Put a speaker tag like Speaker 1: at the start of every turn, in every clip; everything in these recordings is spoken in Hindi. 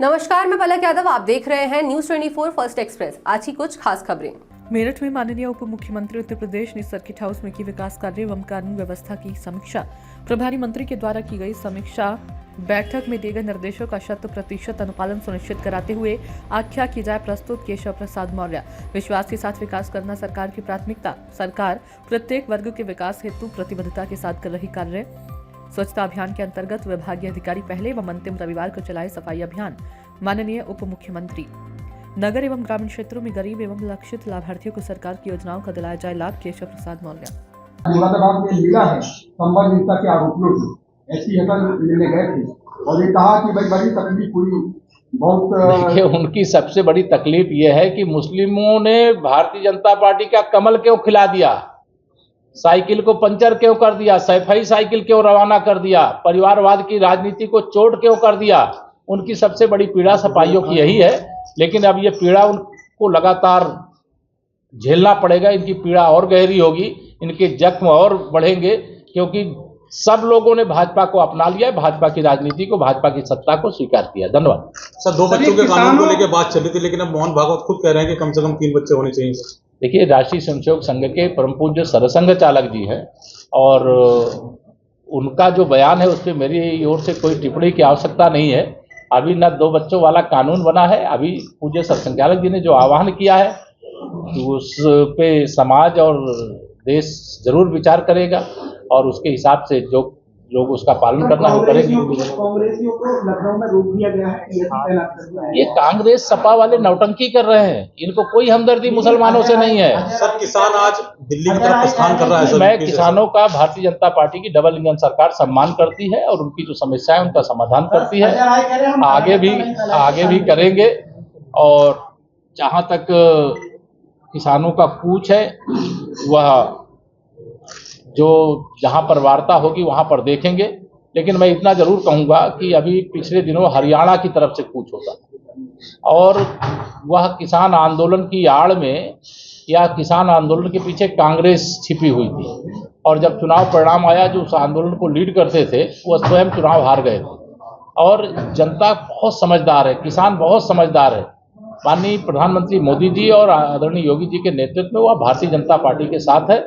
Speaker 1: नमस्कार, मैं पलक यादव। आप देख रहे हैं न्यूज 24 फर्स्ट एक्सप्रेस। आज की कुछ खास खबरें।
Speaker 2: मेरठ में माननीय उप मुख्यमंत्री उत्तर प्रदेश ने सर्किट हाउस में की विकास कार्य एवं कानून व्यवस्था की समीक्षा। प्रभारी मंत्री के द्वारा की गई समीक्षा बैठक में दिए गए निर्देशों का 100% अनुपालन सुनिश्चित कराते हुए आख्या की जाए प्रस्तुत केशव प्रसाद मौर्य। विश्वास के साथ विकास करना सरकार की प्राथमिकता। सरकार प्रत्येक वर्ग के विकास हेतु प्रतिबद्धता के साथ कर रही कार्य। स्वच्छता अभियान के अंतर्गत विभागीय अधिकारी पहले एवं अंतिम रविवार को चलाए सफाई अभियान। माननीय उप मुख्यमंत्री नगर एवं ग्रामीण क्षेत्रों में गरीब एवं लक्षित लाभार्थियों को सरकार की योजनाओं का दिलाया जाए लाभ। केशव प्रसाद मौर्य।
Speaker 3: मुरादाबाद में मिला है संबंधितता के आरोपियों से ऐसी मिलने गए थे और ये कहा कि भाई बड़ी तकलीफ हुई बहुत।
Speaker 4: देखिए, उनकी सबसे बड़ी तकलीफ ये है कि मुस्लिमों ने भारतीय जनता पार्टी का कमल क्यों खिला दिया, साइकिल को पंचर क्यों कर दिया, सैफई साइकिल क्यों रवाना कर दिया, परिवारवाद की राजनीति को चोट क्यों कर दिया। उनकी सबसे बड़ी पीड़ा सपाइयों की यही है। लेकिन अब ये पीड़ा उनको लगातार झेलना पड़ेगा। इनकी पीड़ा और गहरी होगी, इनके जख्म और बढ़ेंगे, क्योंकि सब लोगों ने भाजपा को अपना लिया है, भाजपा की राजनीति को, भाजपा की सत्ता को स्वीकार किया। धन्यवाद।
Speaker 5: सर, 2 बच्चों के कानून को लेकर बात चल रही थी, लेकिन अब मोहन भागवत खुद कह रहे हैं कि कम से कम 3 बच्चे होने चाहिए।
Speaker 4: देखिए, राष्ट्रीय स्वयंसेवक संघ के परम पूज्य सरसंघ चालक जी हैं और उनका जो बयान है उस पर मेरी ओर से कोई टिप्पणी की आवश्यकता नहीं है। अभी न 2 बच्चों वाला कानून बना है। अभी पूज्य सरसंघ चालक जी ने जो आह्वान किया है उस पे समाज और देश जरूर विचार करेगा और उसके हिसाब से जो लोग उसका पालन करना हो करेंगे।
Speaker 3: कांग्रेसियों को लखनऊ में रोक दिया गया है।
Speaker 4: ये कांग्रेस सपा वाले नौटंकी कर रहे हैं। इनको कोई हमदर्दी मुसलमानों से नहीं है।
Speaker 5: सर, किसान आज दिल्ली की तरफ प्रस्थान कर रहा है।
Speaker 4: मैं किसानों का भारतीय जनता पार्टी की डबल इंजन सरकार सम्मान करती है और उनकी जो समस्या है उनका समाधान करती है। आगे भी करेंगे। और जहाँ तक किसानों का कूच है वह जो जहां पर वार्ता होगी वहां पर देखेंगे। लेकिन मैं इतना जरूर कहूंगा कि अभी पिछले दिनों हरियाणा की तरफ से कूच होता था और वह किसान आंदोलन की आड़ में या किसान आंदोलन के पीछे कांग्रेस छिपी हुई थी और जब चुनाव परिणाम आया जो उस आंदोलन को लीड करते थे वह स्वयं चुनाव हार गए थे। और जनता बहुत समझदार है, किसान बहुत समझदार है। माननीय प्रधानमंत्री मोदी जी और आदरणीय योगी जी के नेतृत्व में वह भारतीय जनता पार्टी के साथ है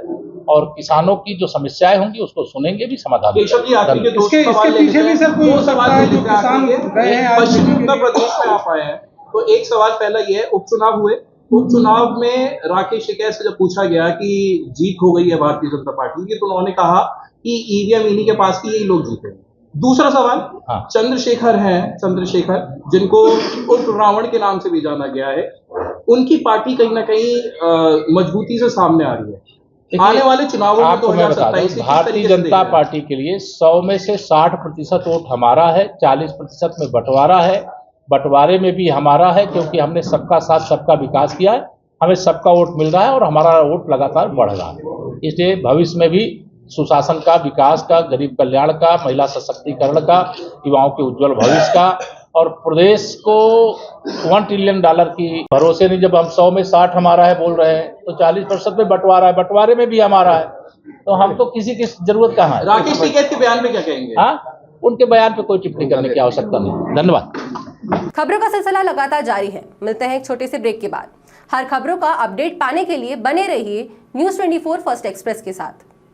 Speaker 4: और किसानों की जो समस्याएं होंगी उसको सुनेंगे भी, समाधान भी।
Speaker 3: इसके पीछे भी सर कोई सवाल है जो किसान गए हैं
Speaker 6: पश्चिम उत्तर प्रदेश में आप आए हैं, तो एक सवाल पहला ये है, उपचुनाव हुए, उपचुनाव में राकेश टिकैत से जब पूछा गया कि जीत हो गई है भारतीय जनता पार्टी की, तो उन्होंने कहा कि ईवीएम इन्हीं के पास की, यही लोग जीते। दूसरा सवाल, चंद्रशेखर जिनको उप रावण के नाम से भी जाना गया है, उनकी पार्टी कहीं ना कहीं मजबूती से सामने आ रही है। आने वाले चुनावों में 2027
Speaker 4: भारतीय जनता पार्टी के लिए 100 में से 60% वोट हमारा है, 40% में बंटवारा है। बंटवारे में भी हमारा है क्योंकि हमने सबका साथ सबका विकास किया है, हमें सबका वोट मिल रहा है और हमारा वोट लगातार बढ़ रहा है। इसलिए भविष्य में भी सुशासन का, विकास का, गरीब कल्याण का, महिला सशक्तिकरण का, युवाओं के उज्जवल भविष्य का और प्रदेश को $1 ट्रिलियन की भरोसे नहीं। जब हम 100 में 60 हमारा है बोल रहे हैं तो 40% में बंटवारा है, बंटवारे में भी हमारा है, तो हमको किसी की जरूरत कहाँ है।
Speaker 6: राकेश टिकैत के बयान पे क्या कहेंगे?
Speaker 4: हाँ, उनके बयान पे कोई टिप्पणी करने की आवश्यकता नहीं। धन्यवाद।
Speaker 1: खबरों का सिलसिला लगातार जारी है। मिलते हैं एक छोटे से ब्रेक के बाद। हर खबरों का अपडेट पाने के लिए बने रहिए न्यूज 24 फर्स्ट एक्सप्रेस के साथ।